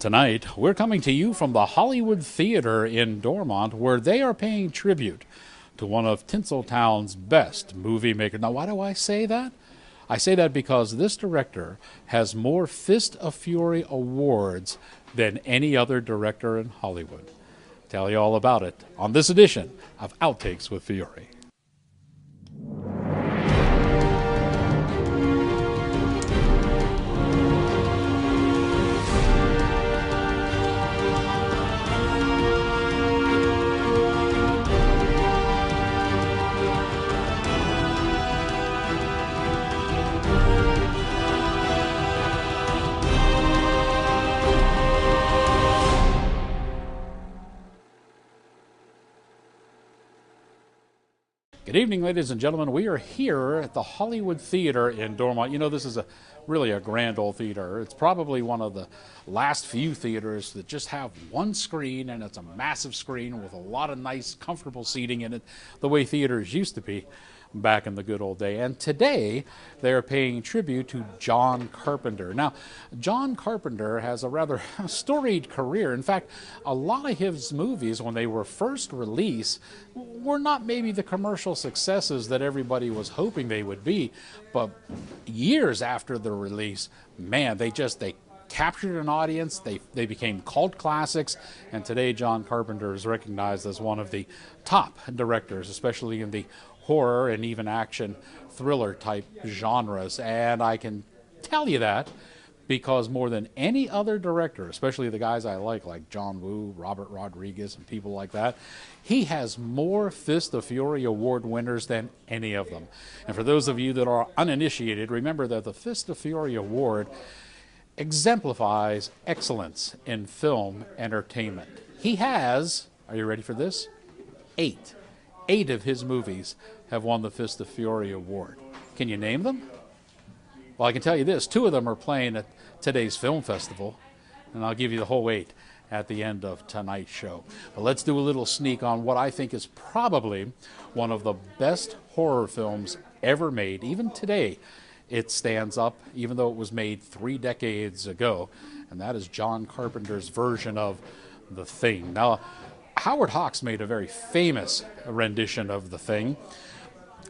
Tonight, we're coming to you from the Hollywood Theater in Dormont, where they are paying tribute to one of Tinseltown's best movie makers. Now, why do I say that? I say that because this director has more Fist of Fury awards than any other director in Hollywood. Tell you all about it on this edition of Outtakes with Fury. Good evening, ladies and gentlemen. We are here at the Hollywood Theater in Dormont. You know, this is really a grand old theater. It's probably one of the last few theaters that just have one screen, and it's a massive screen with a lot of nice, comfortable seating in it, the way theaters used to be back in the good old day. And today, they're paying tribute to John Carpenter. Now, John Carpenter has a rather storied career. In fact, a lot of his movies, when they were first released, were not maybe the commercial successes that everybody was hoping they would be. But years after the release, man, they captured an audience, they became cult classics, and today John Carpenter is recognized as one of the top directors, especially in the horror and even action thriller type genres. And I can tell you that because more than any other director, especially the guys I like John Woo, Robert Rodriguez, and people like that, he has more Fist of Fury award winners than any of them. And for those of you that are uninitiated, remember that the Fist of Fury award exemplifies excellence in film entertainment. He has, are you ready for this? Eight of his movies have won the Fist of Fury award. Can you name them? Well, I can tell you this. 2 of them are playing at today's film festival, and I'll give you the whole 8 at the end of tonight's show. But let's do a little sneak on what I think is probably one of the best horror films ever made. Even today, it stands up, even though it was made 3 decades ago, and that is John Carpenter's version of The Thing. Now, Howard Hawks made a very famous rendition of The Thing.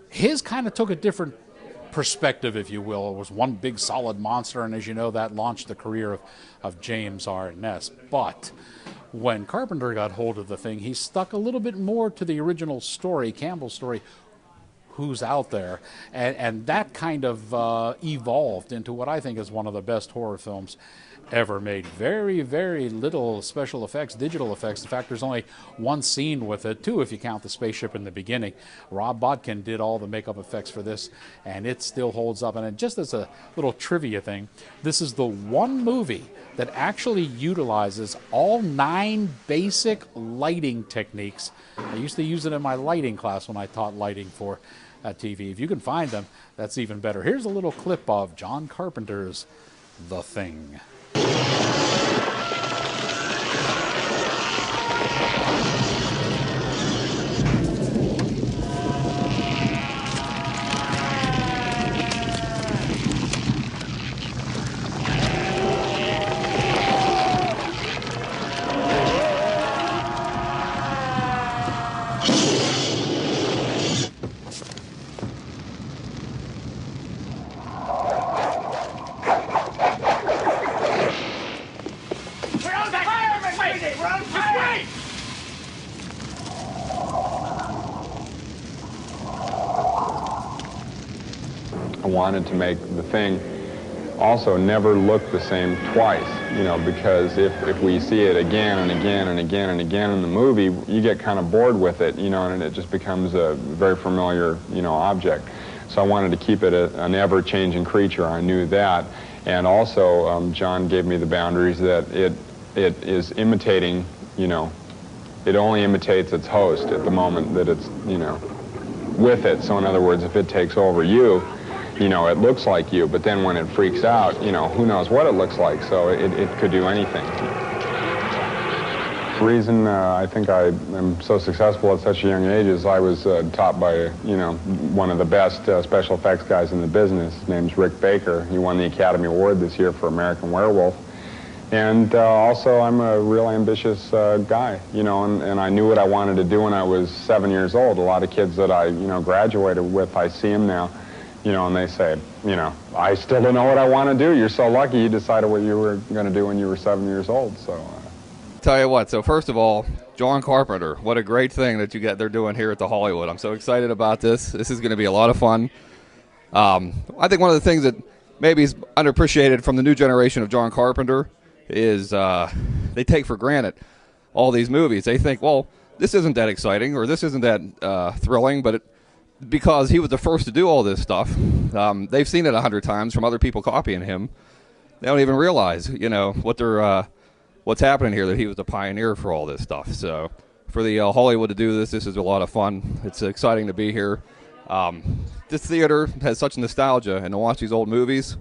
His kind of took a different perspective, if you will. It was one big solid monster, and as you know, that launched the career of James Arness. But when Carpenter got hold of The Thing, he stuck a little bit more to the original story, Campbell's story, Who's Out There, and that kind of evolved into what I think is one of the best horror films ever made. Very, very little special effects, digital effects. In fact, there's only one scene with it, 2 if you count the spaceship in the beginning. Rob Botkin did all the makeup effects for this, and it still holds up. And just as a little trivia thing, this is the one movie that actually utilizes all 9 basic lighting techniques. I used to use it in my lighting class when I taught lighting for TV. If you can find them, that's even better. Here's a little clip of John Carpenter's The Thing. I wanted to make The Thing also never look the same twice, you know, because if we see it again and again and again and again in the movie, you get kind of bored with it, you know, and it just becomes a very familiar, you know, object. So I wanted to keep it an ever-changing creature. I knew that. And also, John gave me the boundaries that it is imitating, you know, it only imitates its host at the moment that it's, you know, with it. So in other words, if it takes over you, you know, it looks like you, but then when it freaks out, you know, who knows what it looks like, so it could do anything. The reason I think I am so successful at such a young age is I was taught by, you know, one of the best special effects guys in the business. His name's Rick Baker. He won the Academy Award this year for American Werewolf. And also, I'm a real ambitious guy, you know, and I knew what I wanted to do when I was 7 years old. A lot of kids that I, you know, graduated with, I see them now, you know, and they say, you know, I still don't know what I want to do. You're so lucky you decided what you were going to do when you were 7 years old, so. Tell you what, so first of all, John Carpenter, what a great thing that they're doing here at the Hollywood. I'm so excited about this. This is going to be a lot of fun. I think one of the things that maybe is underappreciated from the new generation of John Carpenter is they take for granted all these movies. They think, well, this isn't that exciting or this isn't that thrilling, but because he was the first to do all this stuff, they've seen it 100 times from other people copying him. They don't even realize, you know, what's happening here, that he was the pioneer for all this stuff. So for the Hollywood to do this is a lot of fun. It's exciting to be here. This theater has such nostalgia, and to watch these old movies,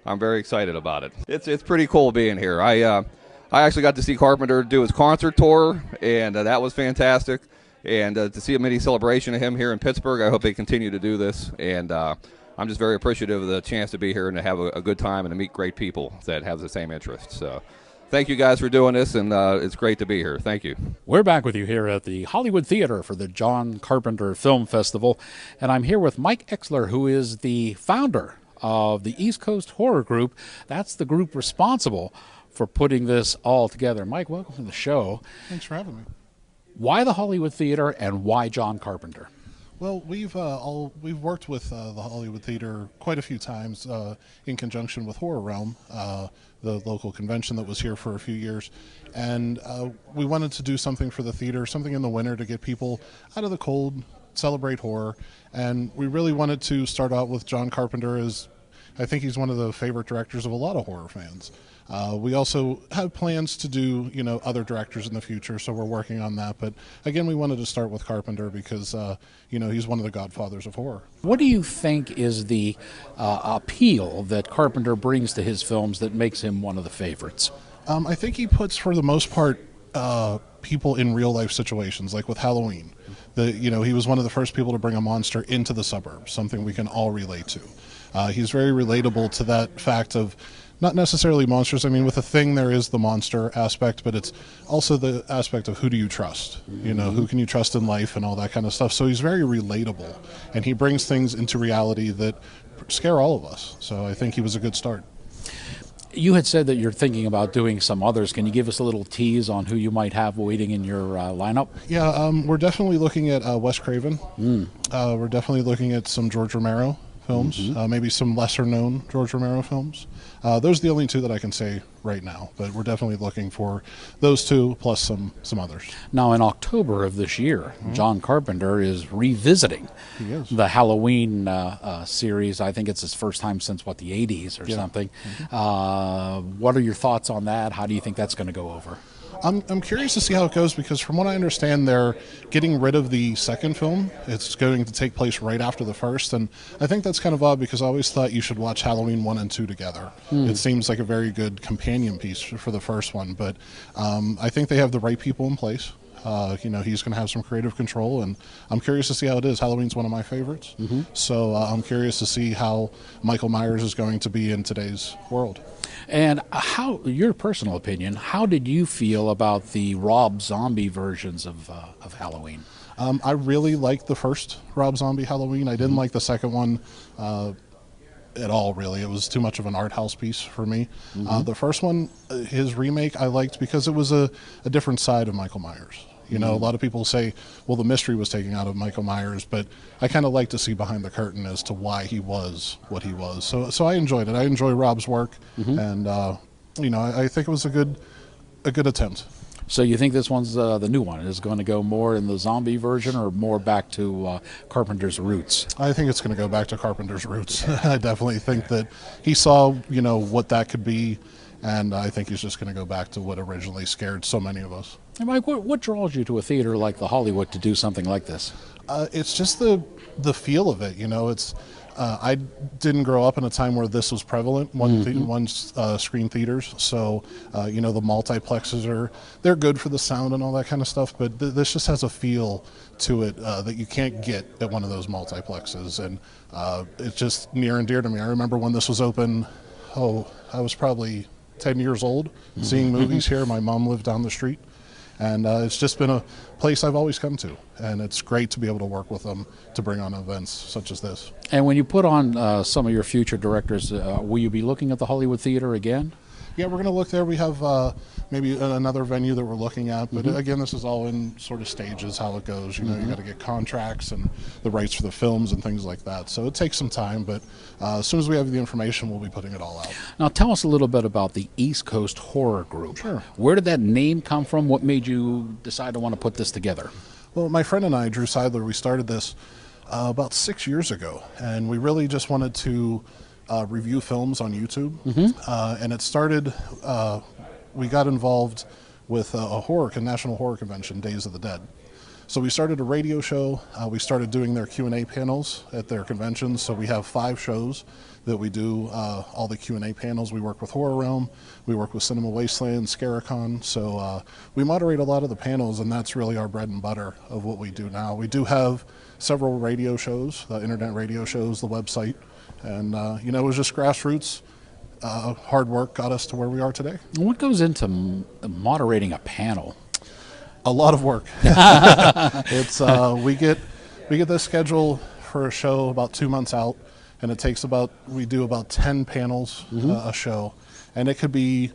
I'm very excited about it. It's pretty cool being here. I actually got to see Carpenter do his concert tour, and that was fantastic. And to see a mini celebration of him here in Pittsburgh, I hope they continue to do this. And I'm just very appreciative of the chance to be here and to have a good time and to meet great people that have the same interests. So thank you guys for doing this, and it's great to be here. Thank you. We're back with you here at the Hollywood Theater for the John Carpenter Film Festival, and I'm here with Mike Exler, who is the founder of the East Coast Horror Group. That's the group responsible for putting this all together. Mike, welcome to the show. Thanks for having me. Why the Hollywood Theater and why John Carpenter? Well, we've worked with the Hollywood Theater quite a few times in conjunction with Horror Realm, the local convention that was here for a few years, and we wanted to do something for the theater, something in the winter to get people out of the cold, celebrate horror, and we really wanted to start out with John Carpenter, as I think he's one of the favorite directors of a lot of horror fans. We also have plans to do, you know, other directors in the future, so we're working on that. But again, we wanted to start with Carpenter because, you know, he's one of the godfathers of horror. What do you think is the appeal that Carpenter brings to his films that makes him one of the favorites? I think he puts, for the most part, people in real life situations, like with Halloween. You know, he was one of the first people to bring a monster into the suburbs, something we can all relate to. He's very relatable to that fact of not necessarily monsters. I mean, with a thing, there is the monster aspect, but it's also the aspect of who do you trust? You know, who can you trust in life and all that kind of stuff. So he's very relatable, and he brings things into reality that scare all of us. So I think he was a good start. You had said that you're thinking about doing some others. Can you give us a little tease on who you might have waiting in your lineup? Yeah, we're definitely looking at Wes Craven. We're definitely looking at some George Romero films, maybe some lesser-known George Romero films. Those are the only two that I can say right now, but we're definitely looking for those two plus some others. Now, in October of this year, John Carpenter is revisiting the Halloween series. I think it's his first time since, what, the 80s or something. What are your thoughts on that? How do you think that's going to go over? I'm curious to see how it goes, because from what I understand, they're getting rid of the second film. It's going to take place right after the first, and I think that's kind of odd because I always thought you should watch Halloween 1 and 2 together. It seems like a very good companion piece for the first one, but I think they have the right people in place. You know, he's going to have some creative control, and I'm curious to see how it is. Halloween's one of my favorites, so I'm curious to see how Michael Myers is going to be in today's world. And how, your personal opinion, how did you feel about the Rob Zombie versions of Halloween? I really liked the first Rob Zombie Halloween. I didn't like the second one at all, really. It was too much of an art house piece for me. The first one, his remake, I liked because it was a different side of Michael Myers. You know, a lot of people say, well, the mystery was taken out of Michael Myers, but I kind of like to see behind the curtain as to why he was what he was. So I enjoyed it. I enjoy Rob's work, and you know, I think it was a good attempt. So you think this one's the new one is going to go more in the zombie version or more back to Carpenter's roots? I think it's going to go back to Carpenter's roots. I definitely think that he saw, you know, what that could be, and I think he's just going to go back to what originally scared so many of us. And Mike, what draws you to a theater like the Hollywood to do something like this? It's just the feel of it. You know, it's I didn't grow up in a time where this was prevalent. One screen theaters, so you know, the multiplexes they're good for the sound and all that kind of stuff. But this just has a feel to it that you can't get at one of those multiplexes, and it's just near and dear to me. I remember when this was open. I was probably 10 years old, seeing movies here. My mom lived down the street. And it's just been a place I've always come to. And it's great to be able to work with them to bring on events such as this. And when you put on some of your future directors, will you be looking at the Hollywood Theater again? Yeah, we're going to look there. We have maybe another venue that we're looking at. But again, this is all in sort of stages, how it goes. You know, you got to get contracts and the rights for the films and things like that. So it takes some time. But as soon as we have the information, we'll be putting it all out. Now, tell us a little bit about the East Coast Horror Group. Sure. Where did that name come from? What made you decide to want to put this together? Well, my friend and I, Drew Seidler, we started this about 6 years ago. And we really just wanted to review films on YouTube. And it started, we got involved with a national horror convention, Days of the Dead. So we started a radio show. We started doing their Q&A panels at their conventions. So we have 5 shows that we do, all the Q&A panels. We work with Horror Realm. We work with Cinema Wasteland, Scaricon. So we moderate a lot of the panels, and that's really our bread and butter of what we do now. We do have several radio shows, the internet radio shows, the website. And, you know, it was just grassroots. Hard work got us to where we are today. What goes into moderating a panel? A lot of work. It's we get the schedule for a show about 2 months out, and it takes we do about 10 panels a show, and it could be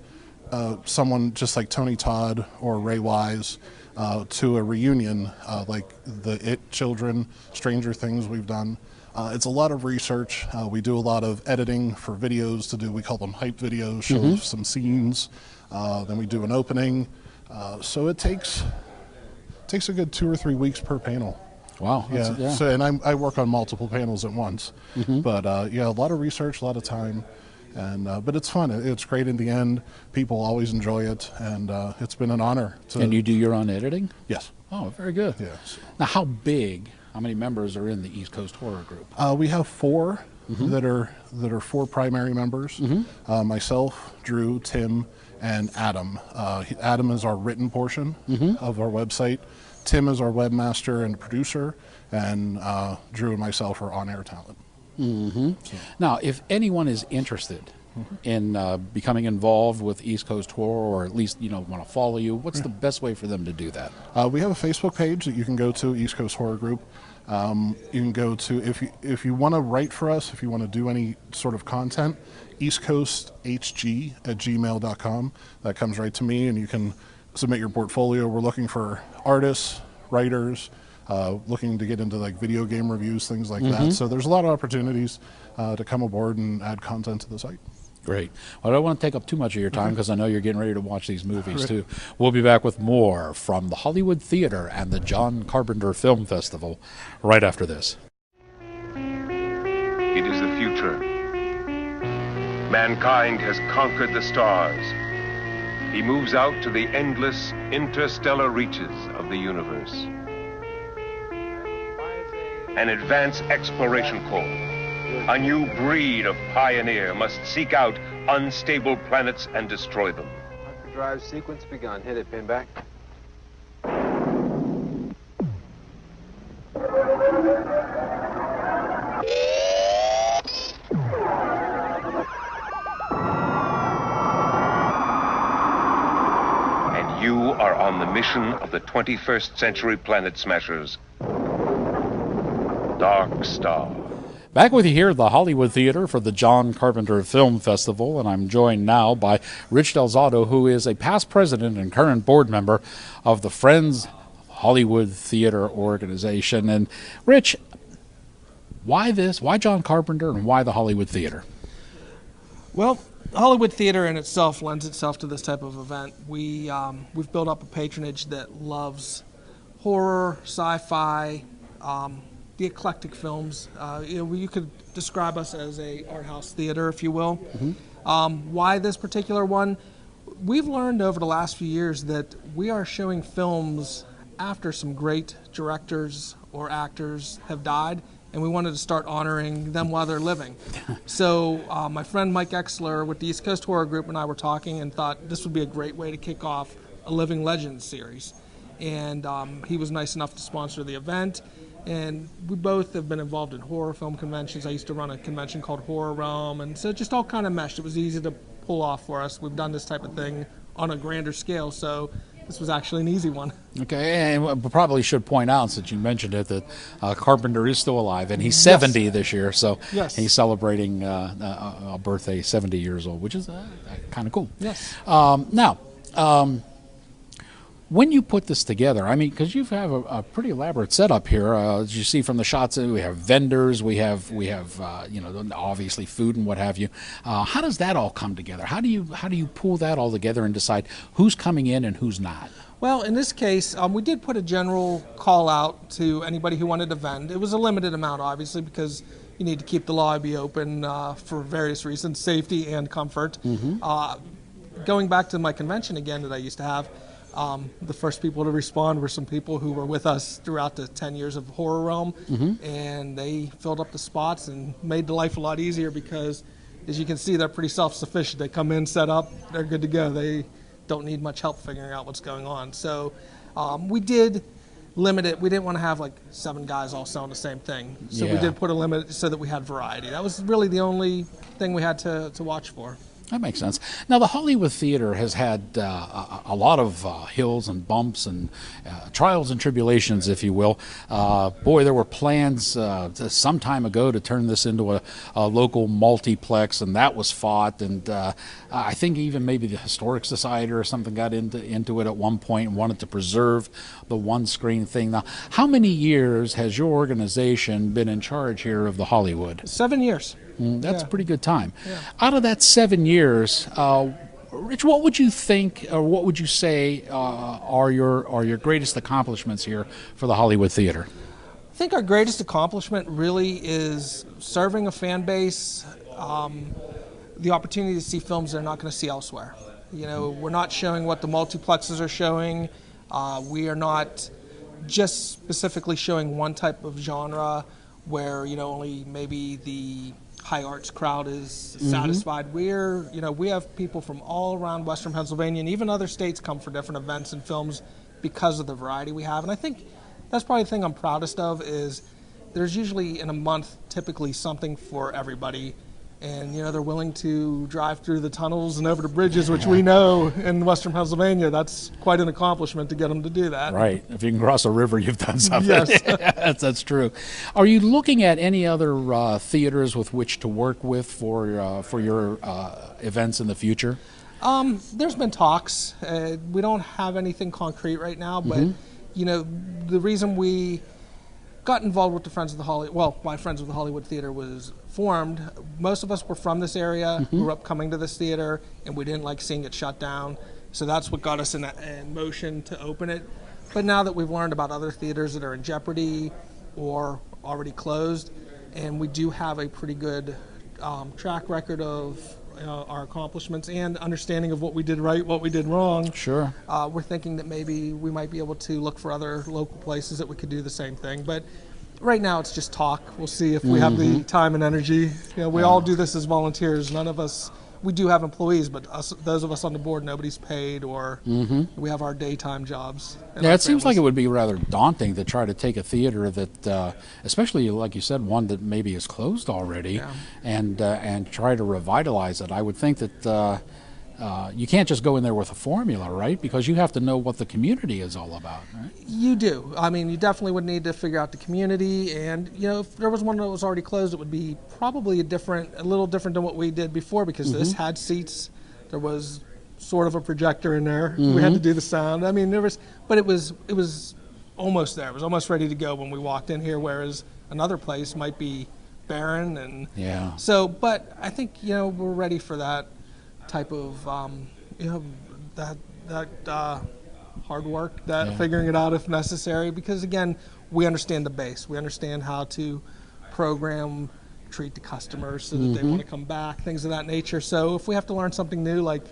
someone just like Tony Todd or Ray Wise to a reunion like the It Children, Stranger Things we've done. It's a lot of research. We do a lot of editing for videos to do. We call them hype videos, show some scenes. Then we do an opening. So it takes a good 2 or 3 weeks per panel. Wow. Yeah. So, and I work on multiple panels at once. But yeah, a lot of research, a lot of time. And but it's fun. It's great in the end. People always enjoy it, and it's been an honor. And you do your own editing? Yes. Oh, very good. Yeah. Now, how many members are in the East Coast Horror Group? We have 4 that are 4 primary members. Myself, Drew, Tim, and Adam. Adam is our written portion of our website. Tim is our webmaster and producer, and Drew and myself are on-air talent. Now, if anyone is interested in becoming involved with East Coast Horror, or at least want to follow you, what's the best way for them to do that? We have a Facebook page that you can go to, East Coast Horror Group. You can go to, if you want to write for us, if you want to do any sort of content, eastcoasthg@gmail.com. That comes right to me, and you can submit your portfolio. We're looking for artists, writers, looking to get into like video game reviews, things like that. So there's a lot of opportunities to come aboard and add content to the site. Great. Well, I don't want to take up too much of your time because I know you're getting ready to watch these movies too. We'll be back with more from the Hollywood Theater and the John Carpenter Film Festival right after this. It is the future. Mankind has conquered the stars. He moves out to the endless interstellar reaches of the universe. An advanced exploration corps. A new breed of pioneer must seek out unstable planets and destroy them. Drive sequence begun. Hit it, Pinback. And you are on the mission of the 21st century Planet Smashers. Dark Star. Back with you here at the Hollywood Theater for the John Carpenter Film Festival, and I'm joined now by Rich Delzato, who is a past president and current board member of the Friends Hollywood Theater organization. And Rich, why this? Why John Carpenter, and why the Hollywood Theater? Well, Hollywood Theater in itself lends itself to this type of event. We've built up a patronage that loves horror, sci-fi, the eclectic films. You could describe us as a art house theater, if you will. Why this particular one? We've learned over the last few years that we are showing films after some great directors or actors have died, and we wanted to start honoring them while they're living. So my friend Mike Exler with the East Coast Horror Group and I were talking and thought this would be a great way to kick off a Living Legends series. And he was nice enough to sponsor the event. And we both have been involved in horror film conventions. I used to run a convention called Horror Realm, and so it just all kind of meshed. It was easy to pull off for us. We've done this type of thing on a grander scale, so this was actually an easy one. Okay, and we probably should point out, since you mentioned it, that Carpenter is still alive, and he's 70 this year, so Yes. he's celebrating a birthday, 70 years old, which is kind of cool. Yes. Now, when you put this together, I mean, because you have a pretty elaborate setup here, as you see from the shots, we have vendors, we have obviously food and what have you. How does that all come together? How do you pull that all together and decide who's coming in and who's not? Well, in this case, we did put a general call out to anybody who wanted to vend. It was a limited amount, obviously, because you need to keep the lobby open for various reasons, safety and comfort. Going back to my convention again that I used to have, the first people to respond were some people who were with us throughout the 10 years of Horror Realm, and they filled up the spots and made the life a lot easier because, as you can see, they're pretty self-sufficient. They come in, set up, they're good to go. They don't need much help figuring out what's going on. So we did limit it. We didn't want to have like 7 guys all selling the same thing. So we did put a limit so that we had variety. That was really the only thing we had to watch for. That makes sense. Now, the Hollywood Theater has had a lot of hills and bumps and trials and tribulations, if you will. Boy, there were plans some time ago to turn this into a local multiplex, and that was fought. And I think even maybe the Historic Society or something got into it at one point and wanted to preserve the one-screen thing. Now, how many years has your organization been in charge here of the Hollywood? 7 years. That's a pretty good time. Out of that 7 years, Rich, what would you think, or what would you say are your greatest accomplishments here for the Hollywood Theater? I think our greatest accomplishment really is serving a fan base, the opportunity to see films they're not going to see elsewhere. You know, we're not showing what the multiplexes are showing. We are not just specifically showing one type of genre where, you know, only maybe the high arts crowd is satisfied. We have people from all around Western Pennsylvania and even other states come for different events and films because of the variety we have. And I think that's probably the thing I'm proudest of is there's usually in a month typically something for everybody. And, you know, they're willing to drive through the tunnels and over the bridges, which we know in Western Pennsylvania, that's quite an accomplishment to get them to do that. Right. If you can cross a river, you've done something. Yes. That's true. Are you looking at any other theaters with which to work with for your events in the future? There's been talks. We don't have anything concrete right now, but, you know, the reason we got involved with the Friends of the Hollywood, well, why Friends of the Hollywood Theater was formed, most of us were from this area, grew up coming to this theater, and we didn't like seeing it shut down. So that's what got us in motion to open it. But now that we've learned about other theaters that are in jeopardy or already closed, and we do have a pretty good track record of our accomplishments and understanding of what we did right, what we did wrong. Sure. We're thinking that maybe we might be able to look for other local places that we could do the same thing. But right now it's just talk. We'll see if we have the time and energy. You know, we all do this as volunteers. None of us, we do have employees, but those of us on the board, nobody's paid, or we have our daytime jobs. Yeah, it seems like it would be rather daunting to try to take a theater that, especially like you said, one that maybe is closed already, and try to revitalize it. I would think that you can't just go in there with a formula, right? Because you have to know what the community is all about, right? You do. I mean, you definitely would need to figure out the community, and you know, if there was one that was already closed, it would be probably a little different than what we did before, because this had seats. There was sort of a projector in there. We had to do the sound. I mean, but it was almost there. It was almost ready to go when we walked in here, whereas another place might be barren, and so. But I think, you know, we're ready for that type of that hard work, figuring it out if necessary, because again, we understand the base. We understand how to program, treat the customers so that they want to come back, things of that nature. So if we have to learn something new, like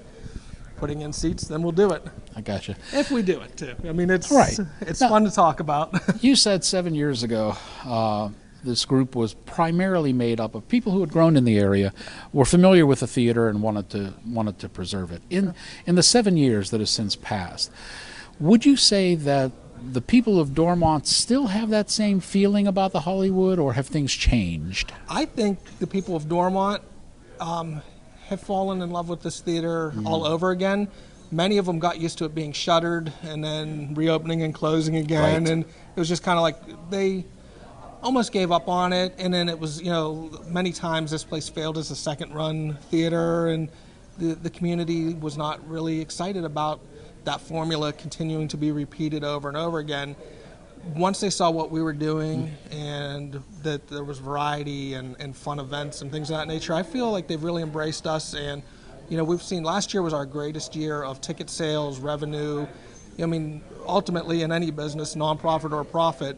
putting in seats, then we'll do it. I gotcha. If we do it too. I mean, it's Now, fun to talk about. You said 7 years ago this group was primarily made up of people who had grown in the area, were familiar with the theater, and wanted to preserve it. In the 7 years that has since passed, would you say that the people of Dormont still have that same feeling about the Hollywood, or have things changed? I think the people of Dormont have fallen in love with this theater all over again. Many of them got used to it being shuttered and then reopening and closing again, Right. and it was just kind of like they almost gave up on it. And then it was, many times this place failed as a second-run theater, and the community was not really excited about that formula continuing to be repeated over and over again. Once they saw what we were doing and that there was variety and fun events and things of that nature, I feel like they've really embraced us. And, we've seen last year was our greatest year of ticket sales, revenue. I mean, ultimately in any business, nonprofit or profit,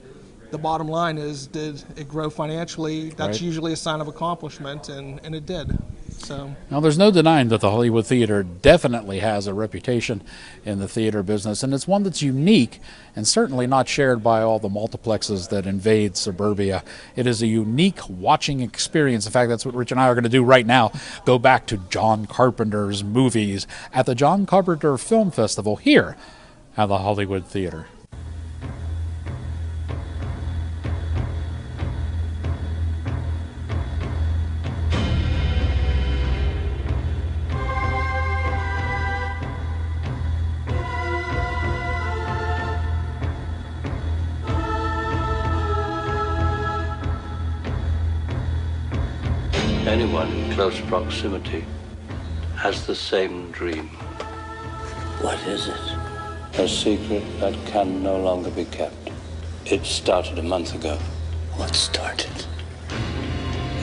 the bottom line is, did it grow financially? That's Right. usually a sign of accomplishment, and it did. So. Now, there's no denying that the Hollywood Theater definitely has a reputation in the theater business, and it's one that's unique and certainly not shared by all the multiplexes that invade suburbia. It is a unique watching experience. In fact, that's what Rich and I are going to do right now. Go back to John Carpenter's movies at the John Carpenter Film Festival here at the Hollywood Theater. Anyone in close proximity has the same dream. What is it? A secret that can no longer be kept. It started a month ago. What started?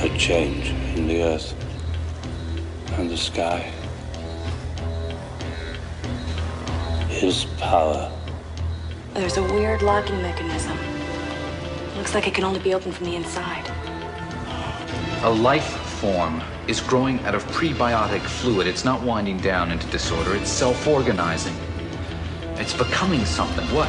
A change in the earth and the sky. His power. There's a weird locking mechanism. Looks like it can only be opened from the inside. A life form is growing out of prebiotic fluid. It's not winding down into disorder. It's self-organizing. It's becoming something. What?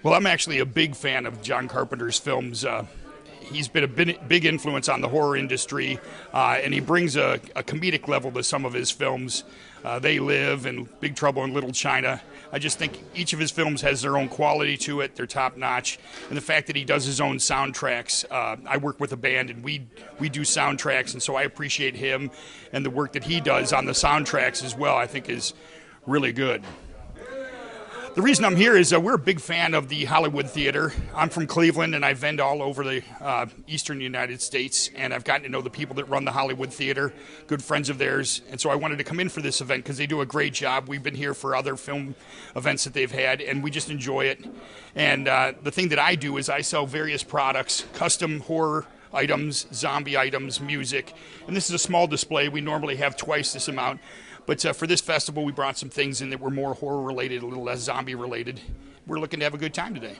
Well, I'm actually a big fan of John Carpenter's films. He's been a big influence on the horror industry, and he brings a comedic level to some of his films. They Live and Big Trouble in Little China. I just think each of his films has their own quality to it. They're top-notch. And the fact that he does his own soundtracks. I work with a band, and we do soundtracks, and so I appreciate him and the work that he does on the soundtracks as well, I think is really good. The reason I'm here is we're a big fan of the Hollywood Theater. I'm from Cleveland, and I vend all over the eastern United States, and I've gotten to know the people that run the Hollywood Theater, good friends of theirs, and so I wanted to come in for this event because they do a great job. We've been here for other film events that they've had, and we just enjoy it. And the thing that I do is I sell various products, custom horror items, zombie items, music, and this is a small display. We normally have twice this amount. But for this festival, we brought some things in that were more horror-related, a little less zombie-related. We're looking to have a good time today.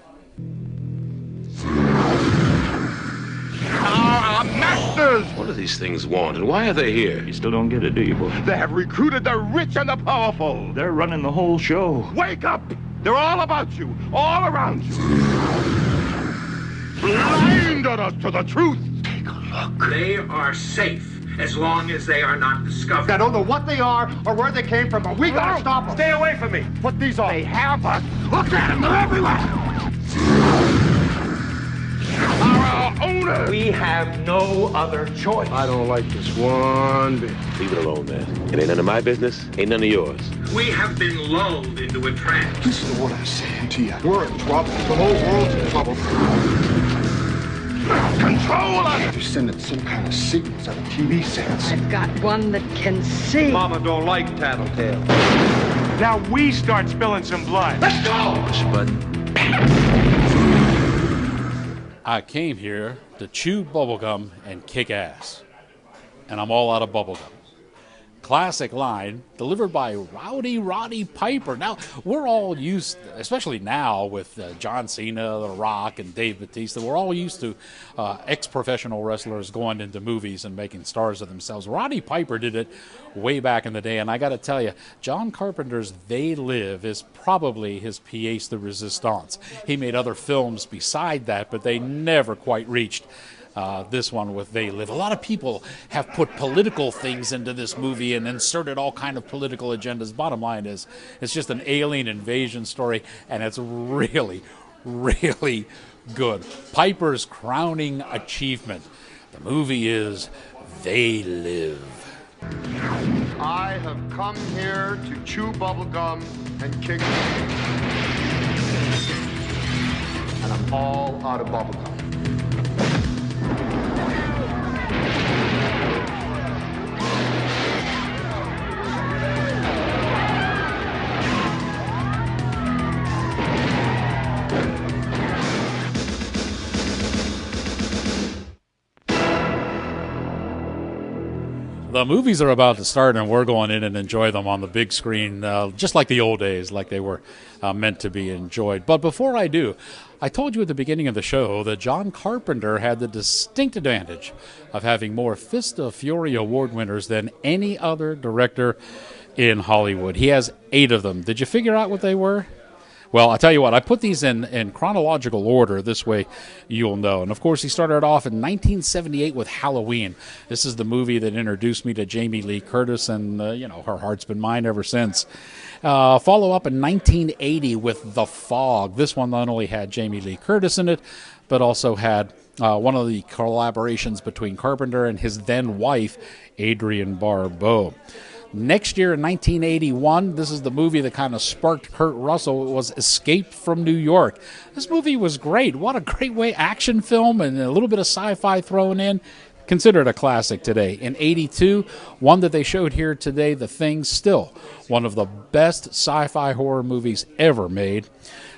Our masters! What do these things want, and why are they here? You still don't get it, do you, boy? They have recruited the rich and the powerful. They're running the whole show. Wake up! They're all about you, all around you. Blinded us to the truth. Take a look. They are safe. As long as they are not discovered. I don't know what they are or where they came from, but we gotta stop them. Stay away from me. Put these on. They have us. Look at them. They're everywhere. Our owners. We have no other choice. I don't like this one bit. Leave it alone, man. It ain't none of my business. Ain't none of yours. We have been lulled into a trance. Listen to what I'm saying to you. We're in trouble. The whole world's in trouble. Control us! They're sending some kind of signals out of TV sets. I've got one that can see. Mama don't like tattletale. Now we start spilling some blood. Let's go! Push a button. I came here to chew bubblegum and kick ass. And I'm all out of bubblegum. classic line delivered by Rowdy Roddy Piper. Now, we're all used, especially now with John Cena, The Rock, and Dave Bautista, we're all used to ex-professional wrestlers going into movies and making stars of themselves. Roddy Piper did it way back in the day, and I got to tell you, John Carpenter's They Live is probably his pièce de résistance. He made other films beside that, but they never quite reached this one with They Live. A lot of people have put political things into this movie and inserted all kind of political agendas. Bottom line is, it's just an alien invasion story, and it's really, really good. Piper's crowning achievement. The movie is They Live. I have come here to chew bubblegum and kick. And I'm all out of bubblegum. The movies are about to start, and we're going in and enjoy them on the big screen, just like the old days, like they were meant to be enjoyed. But before I do, I told you at the beginning of the show that John Carpenter had the distinct advantage of having more Fist of Fury award winners than any other director in Hollywood. He has 8 of them. Did you figure out what they were? Well, I'll tell you what, I put these in chronological order. This way you'll know. And, of course, he started off in 1978 with Halloween. This is the movie that introduced me to Jamie Lee Curtis, and, her heart's been mine ever since. Follow up in 1980 with The Fog. This one not only had Jamie Lee Curtis in it, but also had one of the collaborations between Carpenter and his then-wife, Adrienne Barbeau. Next year in 1981, this is the movie that kind of sparked Kurt Russell. It was Escape from New York. This movie was great. What a great way, action film and a little bit of sci-fi thrown in. Considered a classic today. In 82, one that they showed here today, The Thing, still one of the best sci-fi horror movies ever made.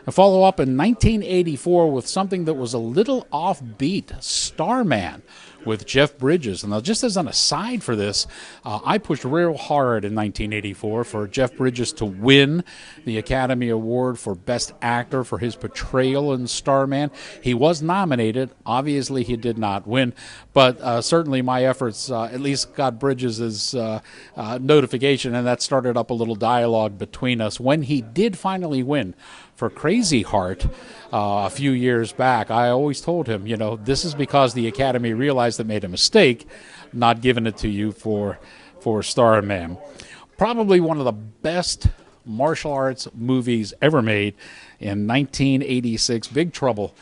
And follow up in 1984 with something that was a little offbeat, Starman, with Jeff Bridges. And now, just as an aside for this, I pushed real hard in 1984 for Jeff Bridges to win the Academy Award for Best Actor for his portrayal in Starman. He was nominated. Obviously, he did not win, but certainly my efforts at least got Bridges' notification, and that started up a little dialogue between us. When he did finally win for Crazy Heart a few years back, I always told him, this is because the Academy realized they made a mistake not giving it to you for Starman. Probably one of the best martial arts movies ever made in 1986, Big Trouble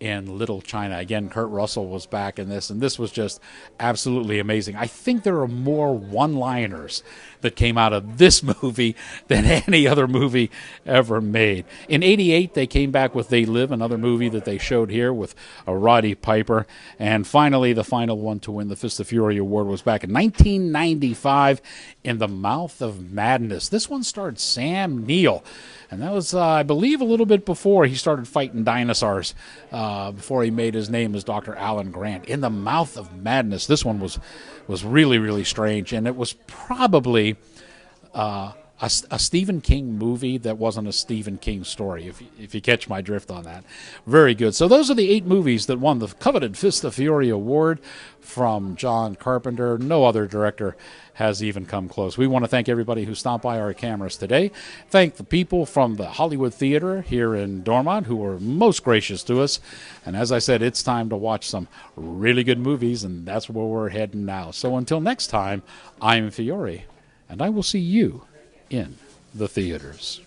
in Little China. Again, Kurt Russell was back in this, and this was just absolutely amazing. I think there are more one-liners that came out of this movie than any other movie ever made. In 88, they came back with They Live, another movie that they showed here with Roddy Piper. And finally, the final one to win the Fist of Fury Award was back in 1995 in The Mouth of Madness. This one starred Sam Neill. And that was, I believe, a little bit before he started fighting dinosaurs, before he made his name as Dr. Alan Grant. In The Mouth of Madness, this one was really, really strange. And it was probably a Stephen King movie that wasn't a Stephen King story, if you catch my drift on that. Very good. So those are the 8 movies that won the coveted Fist of Fury Award from John Carpenter. No other director has even come close. We want to thank everybody who stopped by our cameras today. Thank the people from the Hollywood Theater here in Dormont who were most gracious to us. And as I said, it's time to watch some really good movies, and that's where we're heading now. So until next time, I'm Fiore, and I will see you in the theaters.